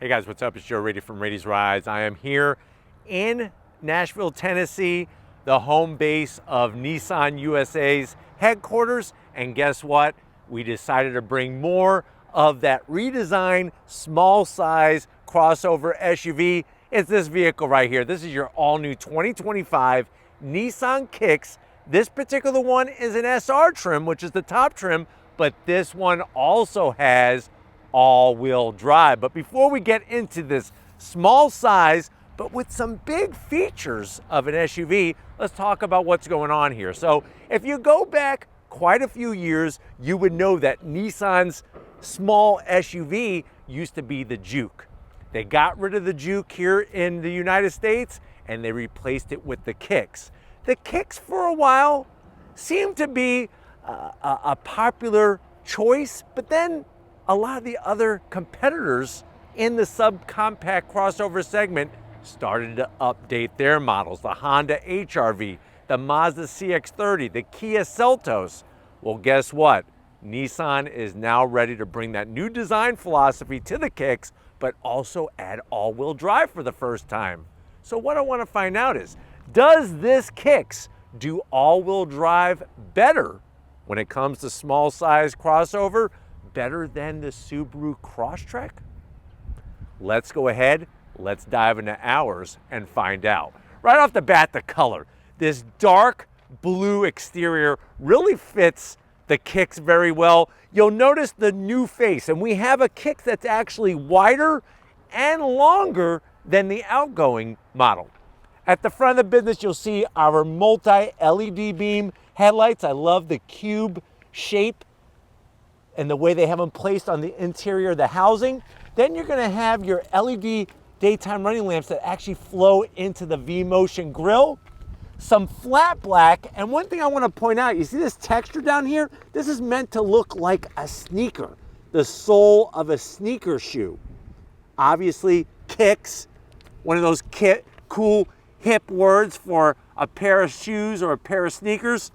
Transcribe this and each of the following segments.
Hey guys, what's up? It's Joe Raiti from Raiti's Rides. I am here in Nashville, Tennessee, the home base of Nissan USA's headquarters. And guess what? We decided to bring more of that redesigned small size crossover SUV. It's this vehicle right here. This is your all new 2025 Nissan Kicks. This particular one is an SR trim, which is the top trim, but this one also has all-wheel drive. But before we get into this small size, but with some big features of an SUV, let's talk about what's going on here. So if you go back quite a few years, you would know that Nissan's small SUV used to be the Juke. They got rid of the Juke here in the United States and they replaced it with the Kicks. The Kicks for a while seemed to be a popular choice, but then a lot of the other competitors in the subcompact crossover segment started to update their models. The Honda HR-V, the Mazda CX-30, the Kia Seltos. Well, guess what? Nissan is now ready to bring that new design philosophy to the Kicks, but also add all-wheel drive for the first time. So what I want to find out is, does this Kicks do all-wheel drive better when it comes to small size crossover, better than the Subaru Crosstrek? Let's go ahead, let's dive into ours and find out. Right off the bat, the color. This dark blue exterior really fits the Kicks very well. You'll notice the new face, and we have a Kicks that's actually wider and longer than the outgoing model. At the front of the business, you'll see our multi-LED beam headlights. I love the cube shape and the way they have them placed on the interior of the housing. Then you're gonna have your LED daytime running lamps that actually flow into the V-Motion grille. Some flat black, and one thing I wanna point out, you see this texture down here? This is meant to look like a sneaker, the sole of a sneaker shoe. Obviously, Kicks, one of those cool hip words for a pair of shoes or a pair of sneakers.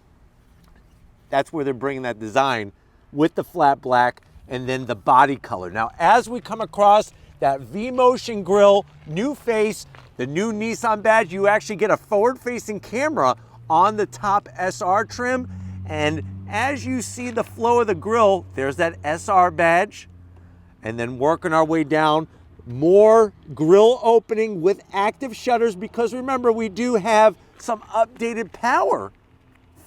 That's where they're bringing that design with the flat black and then the body color. Now, as we come across that V-Motion grille, new face, the new Nissan badge, you actually get a forward-facing camera on the top SR trim. And as you see the flow of the grille, there's that SR badge. And then working our way down, more grille opening with active shutters, because remember, we do have some updated power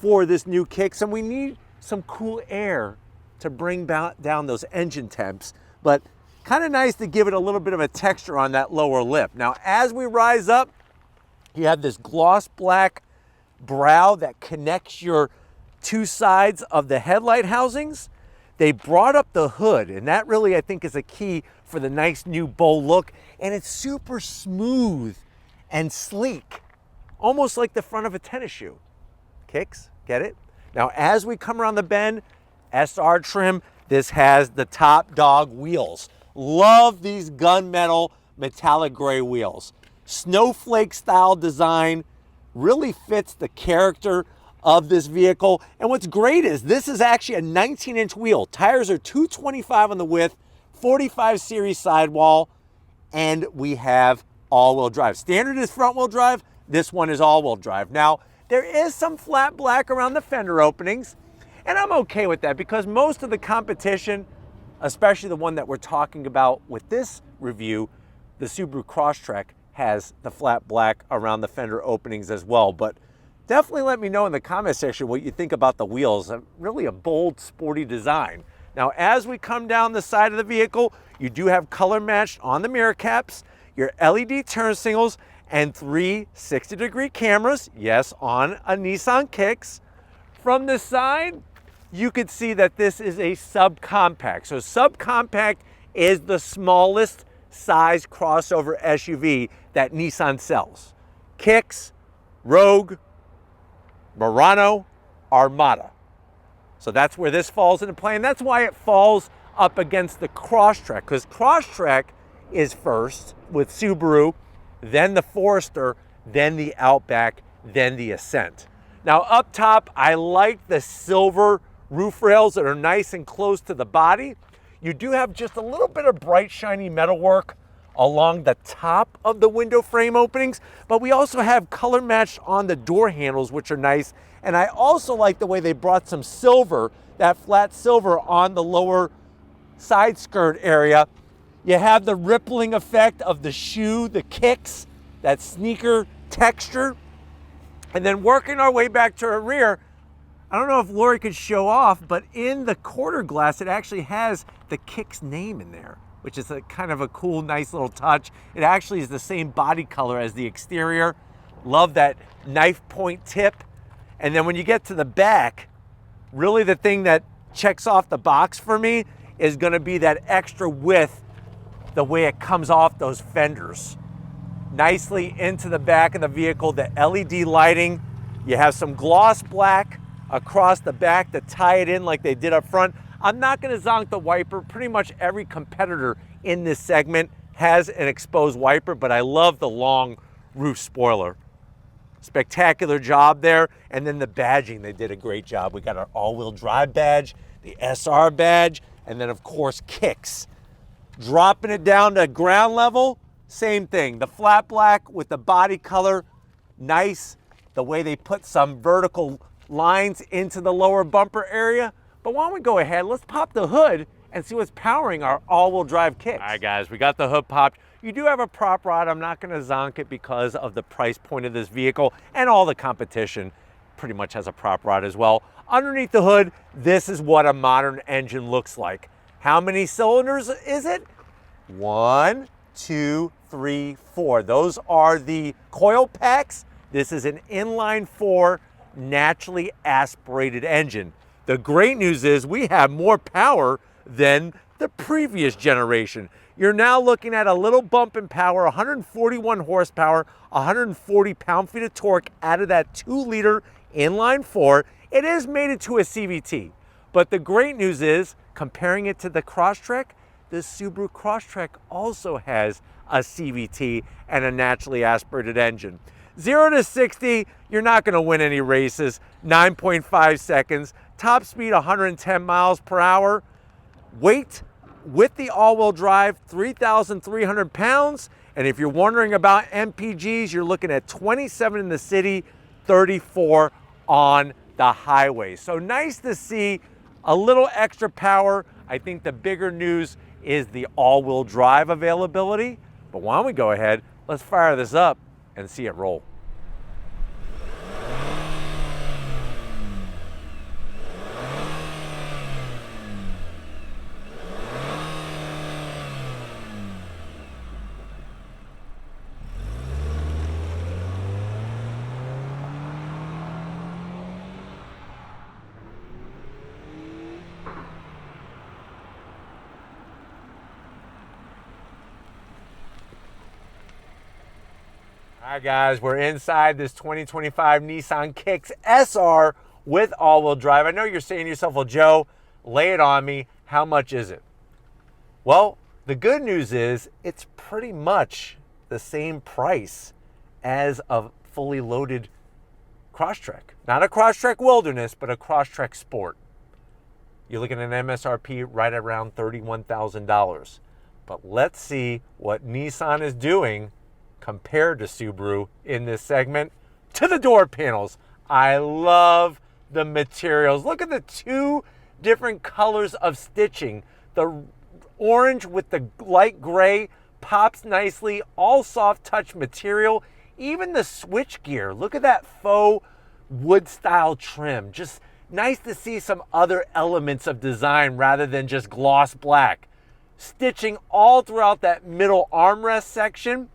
for this new Kicks, and we need some cool air to bring down those engine temps. But kind of nice to give it a little bit of a texture on that lower lip. Now, as we rise up, you have this gloss black brow that connects your two sides of the headlight housings. They brought up the hood, and that really, I think, is a key for the nice new bow look. And it's super smooth and sleek, almost like the front of a tennis shoe. Kicks, get it? Now, as we come around the bend, SR trim, this has the top dog wheels. Love these gunmetal metallic gray wheels. Snowflake style design, really fits the character of this vehicle. And what's great is this is actually a 19-inch wheel. Tires are 225 on the width, 45 series sidewall, and we have all-wheel drive. Standard is front-wheel drive. This one is all-wheel drive. Now, there is some flat black around the fender openings, and I'm okay with that because most of the competition, especially the one that we're talking about with this review, the Subaru Crosstrek, has the flat black around the fender openings as well. But definitely let me know in the comment section what you think about the wheels. Really a bold, sporty design. Now, as we come down the side of the vehicle, you do have color matched on the mirror caps, your LED turn signals, and 3 60-degree cameras, yes, on a Nissan Kicks. From the side, you can see that this is a subcompact. So subcompact is the smallest size crossover SUV that Nissan sells. Kicks, Rogue, Murano, Armada. So that's where this falls into play, and that's why it falls up against the Crosstrek, because Crosstrek is first with Subaru, then the Forester, then the Outback, then the Ascent. Now up top, I like the silver roof rails that are nice and close to the body. You do have just a little bit of bright, shiny metalwork along the top of the window frame openings, but we also have color matched on the door handles, which are nice. And I also like the way they brought some silver, that flat silver on the lower side skirt area. You have the rippling effect of the shoe, the kicks, that sneaker texture. And then working our way back to our rear, I don't know if Lori could show off, but in the quarter glass, it actually has the Kicks name in there, which is a kind of a cool, nice little touch. It actually is the same body color as the exterior. Love that knife point tip. And then when you get to the back, really the thing that checks off the box for me is gonna be that extra width, the way it comes off those fenders. Nicely into the back of the vehicle, the LED lighting. You have some gloss black across the back to tie it in like they did up front. I'm not gonna zonk the wiper. Pretty much every competitor in this segment has an exposed wiper, but I love the long roof spoiler. Spectacular job there. And then the badging, they did a great job. We got our all-wheel drive badge, the SR badge, and then of course Kicks. Dropping it down to ground level, same thing. The flat black with the body color, nice. The way they put some vertical lines into the lower bumper area. But why don't we go ahead, let's pop the hood and see what's powering our all-wheel drive Kicks. All right guys, we got the hood popped. You do have a prop rod. I'm not gonna zonk it because of the price point of this vehicle, and all the competition pretty much has a prop rod as well. Underneath the hood, this is what a modern engine looks like. How many cylinders is it? 1, 2, 3, 4. Those are the coil packs. This is an inline 4 naturally aspirated engine. The great news is we have more power than the previous generation. You're now looking at a little bump in power, 141 horsepower, 140 pound-feet of torque out of that 2-liter inline 4. It is mated to a CVT, but the great news is, comparing it to the Crosstrek, the Subaru Crosstrek also has a CVT and a naturally aspirated engine. 0 to 60, you're not gonna win any races, 9.5 seconds. Top speed, 110 miles per hour. Weight, with the all-wheel drive, 3,300 pounds. And if you're wondering about MPGs, you're looking at 27 in the city, 34 on the highway. So nice to see a little extra power. I think the bigger news is the all-wheel drive availability. But why don't we go ahead, let's fire this up and see it roll. All right, guys, we're inside this 2025 Nissan Kicks SR with all-wheel drive. I know you're saying to yourself, well, Joe, lay it on me. How much is it? Well, the good news is it's pretty much the same price as a fully loaded Crosstrek. Not a Crosstrek Wilderness, but a Crosstrek Sport. You're looking at an MSRP right around $31,000. But let's see what Nissan is doing compared to Subaru in this segment. To the door panels. I love the materials. Look at the 2 different colors of stitching. The orange with the light gray pops nicely, all soft touch material. Even the switch gear, look at that faux wood style trim. Just nice to see some other elements of design rather than just gloss black. Stitching all throughout that middle armrest section.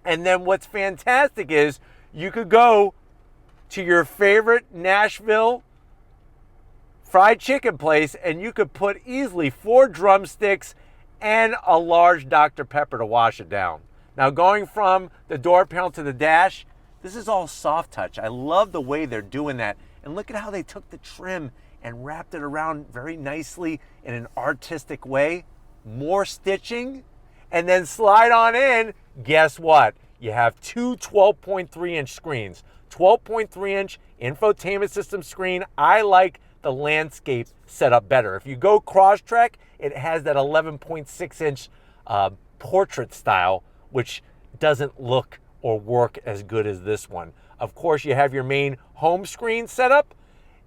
And then what's fantastic is you could go to your favorite Nashville fried chicken place and you could put easily 4 drumsticks and a large Dr. Pepper to wash it down. Now going from the door panel to the dash, this is all soft touch. I love the way they're doing that. And look at how they took the trim and wrapped it around very nicely in an artistic way. More stitching, and then slide on in. Guess what? You have 2 12.3-inch screens. 12.3-inch infotainment system screen. I like the landscape setup better. If you go Crosstrek, it has that 11.6-inch portrait style, which doesn't look or work as good as this one. Of course, you have your main home screen set up,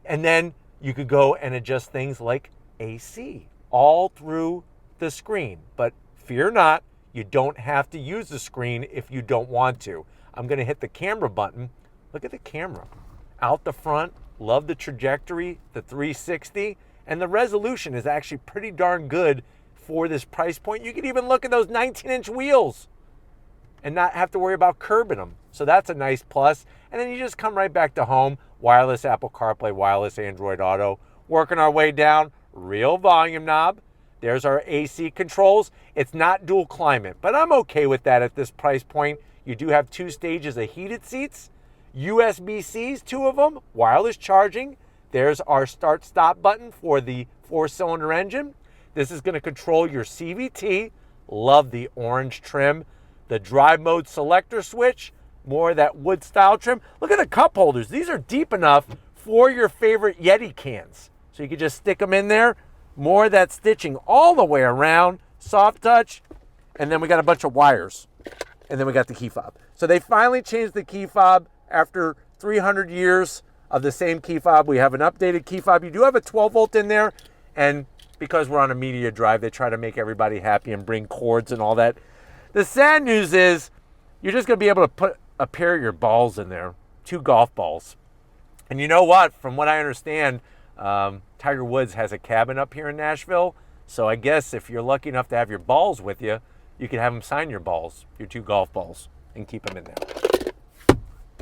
and then you could go and adjust things like AC all through the screen. But fear not, you don't have to use the screen if you don't want to. I'm gonna hit the camera button. Look at the camera. Out the front, love the trajectory, the 360, and the resolution is actually pretty darn good for this price point. You can even look at those 19-inch wheels and not have to worry about curbing them. So that's a nice plus. And then you just come right back to home, wireless Apple CarPlay, wireless Android Auto. Working our way down, real volume knob. There's our AC controls. It's not dual climate, but I'm okay with that at this price point. You do have 2 stages of heated seats, USB-Cs, 2 of them, wireless charging. There's our start-stop button for the 4-cylinder engine. This is gonna control your CVT. Love the orange trim. The drive mode selector switch, more of that wood style trim. Look at the cup holders. These are deep enough for your favorite Yeti cans. So you can just stick them in there. More of that stitching all the way around, soft touch. And then we got a bunch of wires. And then we got the key fob. So they finally changed the key fob after 300 years of the same key fob. We have an updated key fob. You do have a 12 volt in there. And because we're on a media drive, they try to make everybody happy and bring cords and all that. The sad news is you're just going to be able to put a pair of your balls in there, 2 golf balls. And you know what? From what I understand, Tiger Woods has a cabin up here in Nashville. So I guess if you're lucky enough to have your balls with you, you can have him sign your balls, your 2 golf balls, and keep them in there.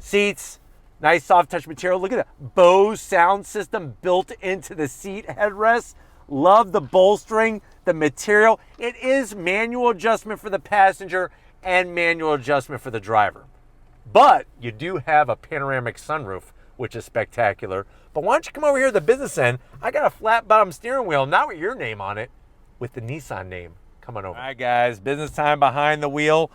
Seats, nice soft touch material. Look at that Bose sound system built into the seat headrest. Love the bolstering, the material. It is manual adjustment for the passenger and manual adjustment for the driver. But you do have a panoramic sunroof, which is spectacular. But why don't you come over here to the business end? I got a flat bottom steering wheel, not with your name on it, with the Nissan name. Come on over. All right, guys, business time behind the wheel.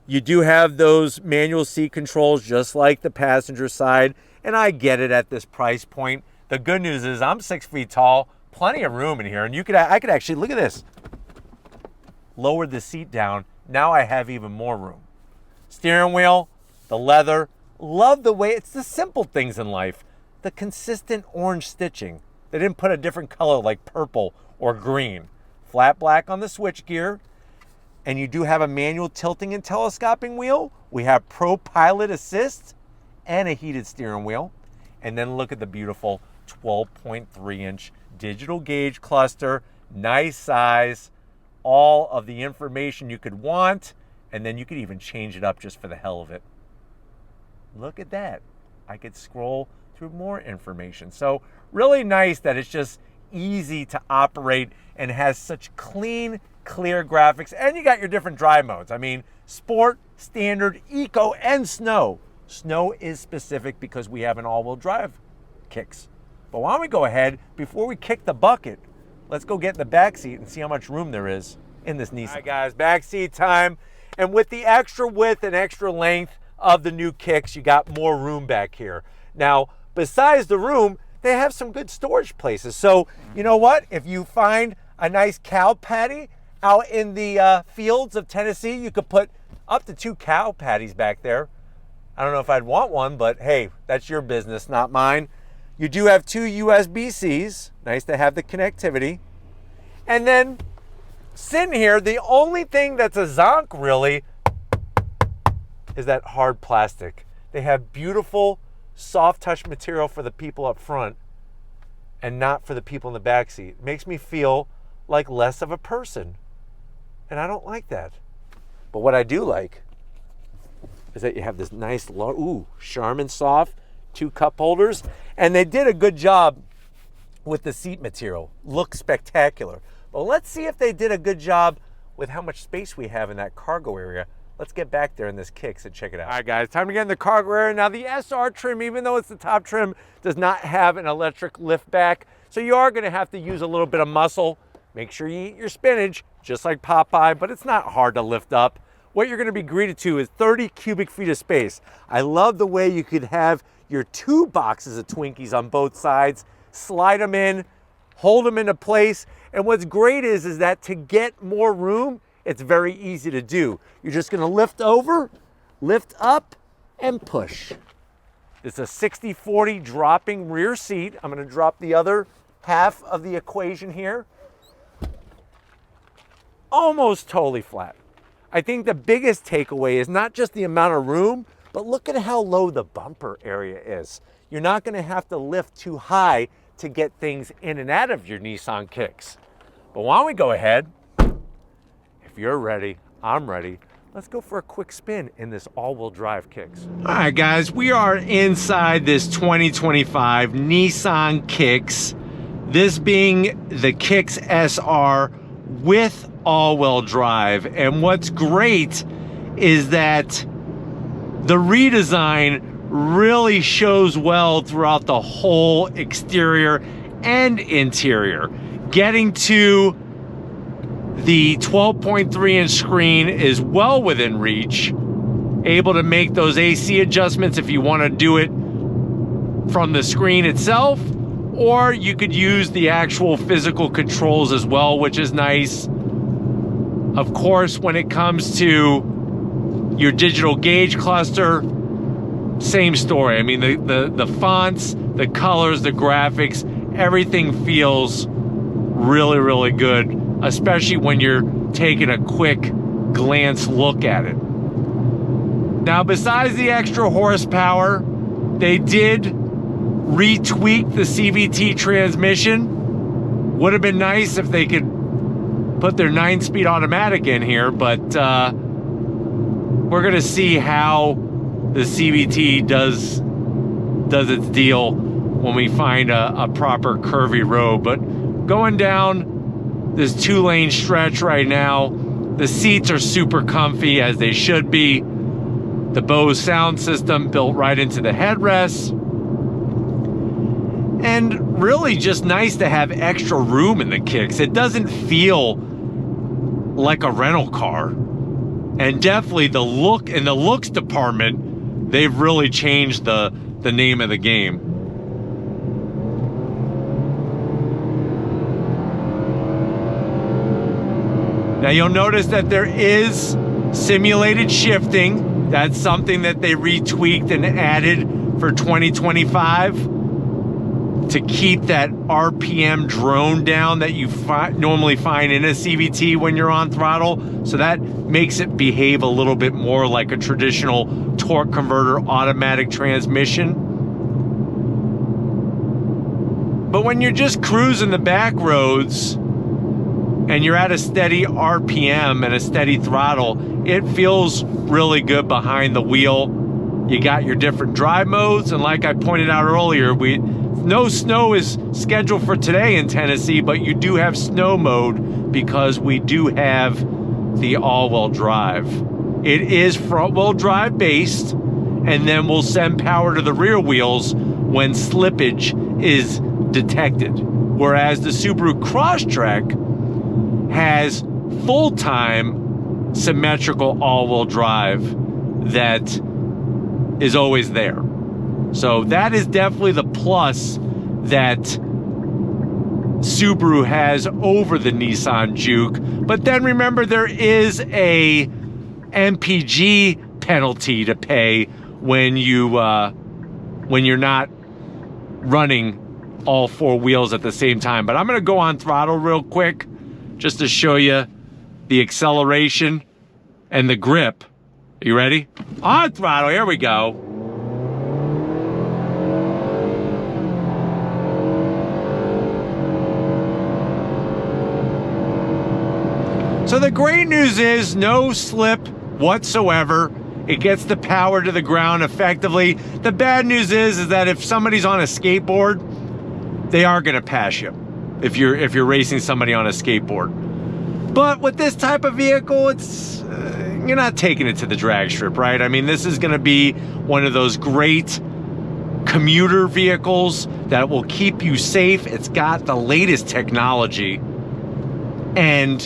You do have those manual seat controls just like the passenger side, and I get it at this price point. The good news is I'm 6 feet tall, plenty of room in here, and I could actually, look at this, lower the seat down. Now I have even more room. Steering wheel, the leather, love the way, it's the simple things in life. The consistent orange stitching. They didn't put a different color like purple or green. Flat black on the switch gear. And you do have a manual tilting and telescoping wheel. We have Pro Pilot Assist and a heated steering wheel. And then look at the beautiful 12.3-inch digital gauge cluster. Nice size. All of the information you could want. And then you could even change it up just for the hell of it. Look at that. I could scroll through more information. So really nice that it's just easy to operate and has such clean, clear graphics. And you got your different drive modes. I mean, sport, standard, eco, and snow. Snow is specific because we have an all-wheel drive Kicks. But why don't we go ahead, before we kick the bucket, let's go get in the back seat and see how much room there is in this Nissan. All right, guys, back seat time. And with the extra width and extra length of the new Kicks, you got more room back here. Now, besides the room, they have some good storage places. So, you know what? If you find a nice cow patty out in the fields of Tennessee, you could put up to 2 cow patties back there. I don't know if I'd want one, but hey, that's your business, not mine. You do have 2 USB-Cs. Nice to have the connectivity. And then sitting here, the only thing that's a zonk really is that hard plastic. They have beautiful soft touch material for the people up front and not for the people in the back seat. It makes me feel like less of a person. And I don't like that. But what I do like is that you have this nice, Charmin soft 2 cup holders. And they did a good job with the seat material. Looks spectacular. But let's see if they did a good job with how much space we have in that cargo area. Let's get back there in this Kicks and check it out. All right, guys, time to get in the cargo area. Now, the SR trim, even though it's the top trim, does not have an electric lift back. So you are going to have to use a little bit of muscle. Make sure you eat your spinach, just like Popeye, but it's not hard to lift up. What you're going to be greeted to is 30 cubic feet of space. I love the way you could have your 2 boxes of Twinkies on both sides, slide them in, hold them into place. And what's great is that to get more room, it's very easy to do. You're just gonna lift over, lift up, and push. It's a 60/40 dropping rear seat. I'm gonna drop the other half of the equation here. Almost totally flat. I think the biggest takeaway is not just the amount of room, but look at how low the bumper area is. You're not gonna have to lift too high to get things in and out of your Nissan Kicks. But why don't we go ahead, if you're ready, I'm ready, let's go for a quick spin in this all-wheel drive Kicks. All right, guys, we are inside this 2025 Nissan Kicks, this being the Kicks SR with all-wheel drive. And what's great is that the redesign really shows well throughout the whole exterior and interior. Getting to the 12.3-inch screen is well within reach. Able to make those AC adjustments if you want to do it from the screen itself, or you could use the actual physical controls as well, which is nice. Of course, when it comes to your digital gauge cluster, same story. I mean, the fonts, the colors, the graphics, everything feels really, really good, especially when you're taking a quick glance look at it. Now, besides the extra horsepower, they did retweak the CVT transmission. Would have been nice if they could put their 9-speed automatic in here, but we're gonna see how the CVT does its deal when we find a proper curvy road. But going down this 2-lane stretch right now, the seats are super comfy, as they should be. The Bose sound system built right into the headrests. And really just nice to have extra room in the Kicks. It doesn't feel like a rental car. And definitely the look, in the looks department, they've really changed the name of the game. Now you'll notice that there is simulated shifting. That's something that they retweaked and added for 2025 to keep that RPM drone down that you normally find in a CVT when you're on throttle. So that makes it behave a little bit more like a traditional torque converter automatic transmission. But when you're just cruising the back roads and you're at a steady RPM and a steady throttle, it feels really good behind the wheel. You got your different drive modes, and like I pointed out earlier, no snow is scheduled for today in Tennessee, but you do have snow mode because we do have the all-wheel drive. It is front-wheel drive based, and then we'll send power to the rear wheels when slippage is detected. Whereas the Subaru Crosstrek has full-time symmetrical all-wheel drive that is always there. So that is definitely the plus that Subaru has over the Nissan Juke. But then remember, there is a MPG penalty to pay when you're not running all 4 wheels at the same time. But I'm gonna go on throttle real quick just to show you the acceleration and the grip. Are you ready? On throttle, here we go. So the great news is no slip whatsoever. It gets the power to the ground effectively. The bad news is that if somebody's on a skateboard, they are gonna pass you if you're racing somebody on a skateboard. But with this type of vehicle, it's you're not taking it to the drag strip, right? I mean, this is gonna be one of those great commuter vehicles that will keep you safe. It's got the latest technology and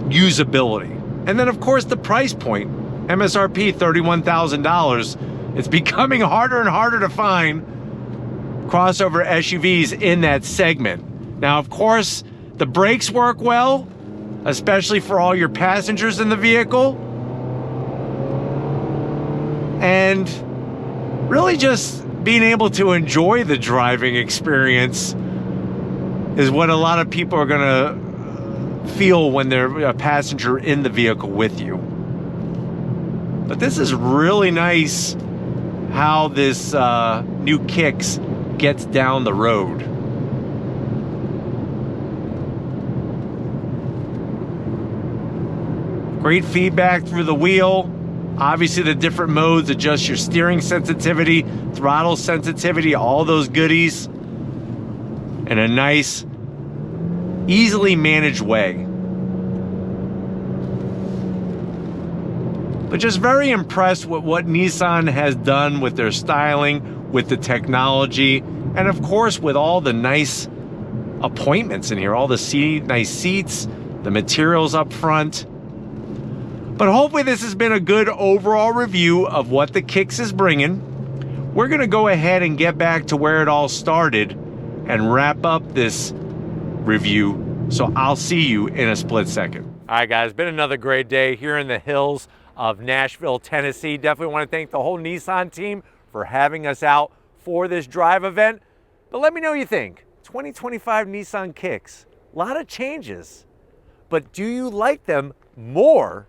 usability. And then of course the price point, MSRP $31,000. It's becoming harder and harder to find crossover SUVs in that segment. Now of course the brakes work well, especially for all your passengers in the vehicle. And really just being able to enjoy the driving experience is what a lot of people are gonna feel when they're a passenger in the vehicle with you. But this is really nice how this new Kicks gets down the road. Great feedback through the wheel. Obviously the different modes adjust your steering sensitivity, throttle sensitivity, all those goodies in a nice, easily managed way. But just very impressed with what Nissan has done with their styling, with the technology, and of course with all the nice appointments in here, all the nice seats, the materials up front. But hopefully this has been a good overall review of what the Kicks is bringing. We're gonna go ahead and get back to where it all started and wrap up this review. So I'll see you in a split second. All right, guys, been another great day here in the hills of Nashville, Tennessee. Definitely want to thank the whole Nissan team for having us out for this drive event. But let me know what you think. 2025 Nissan Kicks, a lot of changes, but do you like them more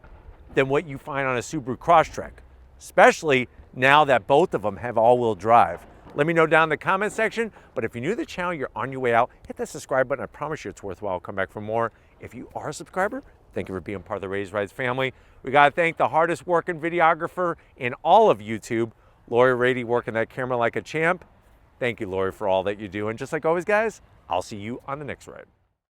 than what you find on a Subaru Crosstrek, especially now that both of them have all-wheel drive? Let me know down in the comment section, but if you're new to the channel, you're on your way out, hit that subscribe button. I promise you it's worthwhile. I'll come back for more. If you are a subscriber, thank you for being part of the Raised Rides family. We gotta thank the hardest working videographer in all of YouTube, Lori Raiti, working that camera like a champ. Thank you, Lori, for all that you do. And just like always, guys, I'll see you on the next ride.